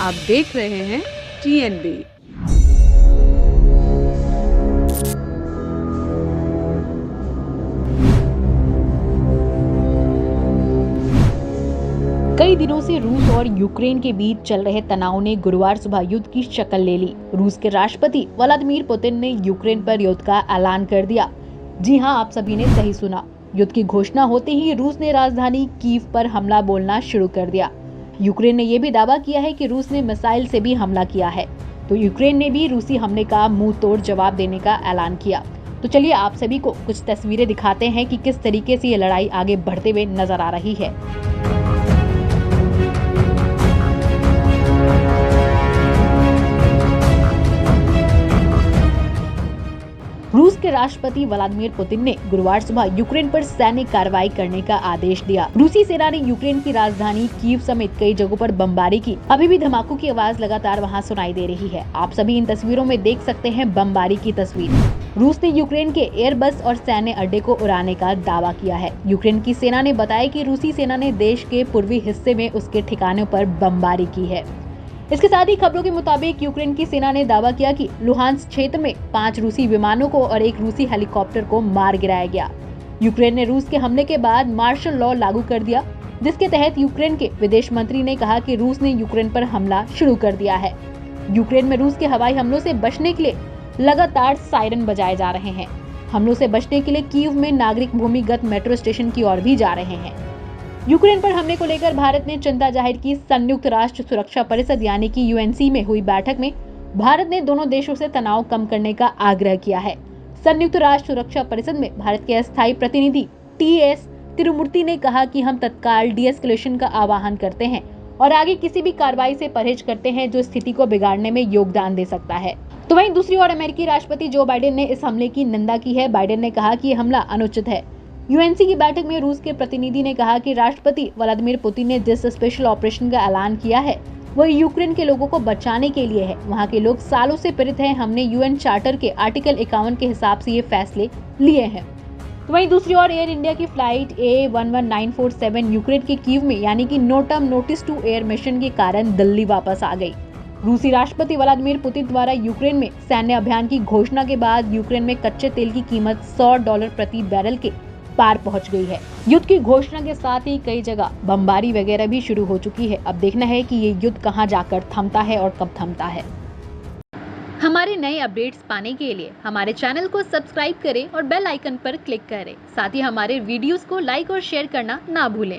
आप देख रहे हैं TNB। कई दिनों से रूस और यूक्रेन के बीच चल रहे तनाव ने गुरुवार सुबह युद्ध की शक्ल ले ली। रूस के राष्ट्रपति व्लादिमीर पुतिन ने यूक्रेन पर युद्ध का ऐलान कर दिया। जी हां, आप सभी ने सही सुना। युद्ध की घोषणा होते ही रूस ने राजधानी कीव पर हमला बोलना शुरू कर दिया। यूक्रेन ने यह भी दावा किया है कि रूस ने मिसाइल से भी हमला किया है। तो यूक्रेन ने भी रूसी हमले का मुंह तोड़ जवाब देने का ऐलान किया। तो चलिए आप सभी को कुछ तस्वीरें दिखाते हैं कि किस तरीके से ये लड़ाई आगे बढ़ते हुए नजर आ रही है। रूस के राष्ट्रपति व्लादिमीर पुतिन ने गुरुवार सुबह यूक्रेन पर सैन्य कार्रवाई करने का आदेश दिया। रूसी सेना ने यूक्रेन की राजधानी कीव समेत कई जगहों पर बमबारी की। अभी भी धमाकों की आवाज लगातार वहां सुनाई दे रही है। आप सभी इन तस्वीरों में देख सकते हैं बमबारी की तस्वीर। रूस ने यूक्रेन के एयरबस और सैन्य अड्डे को उड़ाने का दावा किया है। यूक्रेन की सेना ने बताया कि रूसी सेना ने देश के पूर्वी हिस्से में उसके ठिकानों पर बमबारी की है। इसके साथ ही खबरों के मुताबिक यूक्रेन की सेना ने दावा किया कि लुहांस्क क्षेत्र में 5 रूसी विमानों को और 1 रूसी हेलीकॉप्टर को मार गिराया गया। यूक्रेन ने रूस के हमले के बाद मार्शल लॉ लागू कर दिया, जिसके तहत यूक्रेन के विदेश मंत्री ने कहा कि रूस ने यूक्रेन पर हमला शुरू कर दिया है। यूक्रेन में रूस के हवाई हमलों से बचने के लिए लगातार सायरन बजाए जा रहे हैं। हमलों से बचने के लिए कीव में नागरिक भूमिगत मेट्रो स्टेशन की ओर भी जा रहे हैं। यूक्रेन पर हमले को लेकर भारत ने चिंता जाहिर की। संयुक्त राष्ट्र सुरक्षा परिषद यानी कि यूएनसी में हुई बैठक में भारत ने दोनों देशों से तनाव कम करने का आग्रह किया है। संयुक्त राष्ट्र सुरक्षा परिषद में भारत के अस्थायी प्रतिनिधि TS तिरुमूर्ति ने कहा कि हम तत्काल डीएस्केलेशन का आह्वान करते हैं और आगे किसी भी कार्रवाई से परहेज करते हैं जो स्थिति को बिगाड़ने में योगदान दे सकता है। तो वहीं दूसरी ओर अमेरिकी राष्ट्रपति जो बाइडेन ने इस हमले की निंदा की है। बाइडेन ने कहा कि यह हमला अनुचित है। यूएनसी की बैठक में रूस के प्रतिनिधि ने कहा कि राष्ट्रपति व्लादिमीर पुतिन ने जिस स्पेशल ऑपरेशन का ऐलान किया है वह यूक्रेन के लोगों को बचाने के लिए है। वहां के लोग सालों से पीड़ित हैं। हमने यूएन चार्टर के आर्टिकल 51 के हिसाब से ये फैसले लिए हैं। तो वहीं दूसरी ओर एयर इंडिया की फ्लाइट A11947 यूक्रेन के कीव में यानी कि no term notice to air mission के कारण दिल्ली वापस आ गई। रूसी राष्ट्रपति व्लादिमीर पुतिन द्वारा यूक्रेन में सैन्य अभियान की घोषणा के बाद यूक्रेन में कच्चे तेल की कीमत $100 प्रति बैरल के पार पहुंच गई है। युद्ध की घोषणा के साथ ही कई जगह बमबारी वगैरह भी शुरू हो चुकी है। अब देखना है कि ये युद्ध कहां जाकर थमता है और कब थमता है। हमारे नए अपडेट्स पाने के लिए हमारे चैनल को सब्सक्राइब करें और बेल आइकन पर क्लिक करें। साथ ही हमारे वीडियोस को लाइक और शेयर करना ना भूलें।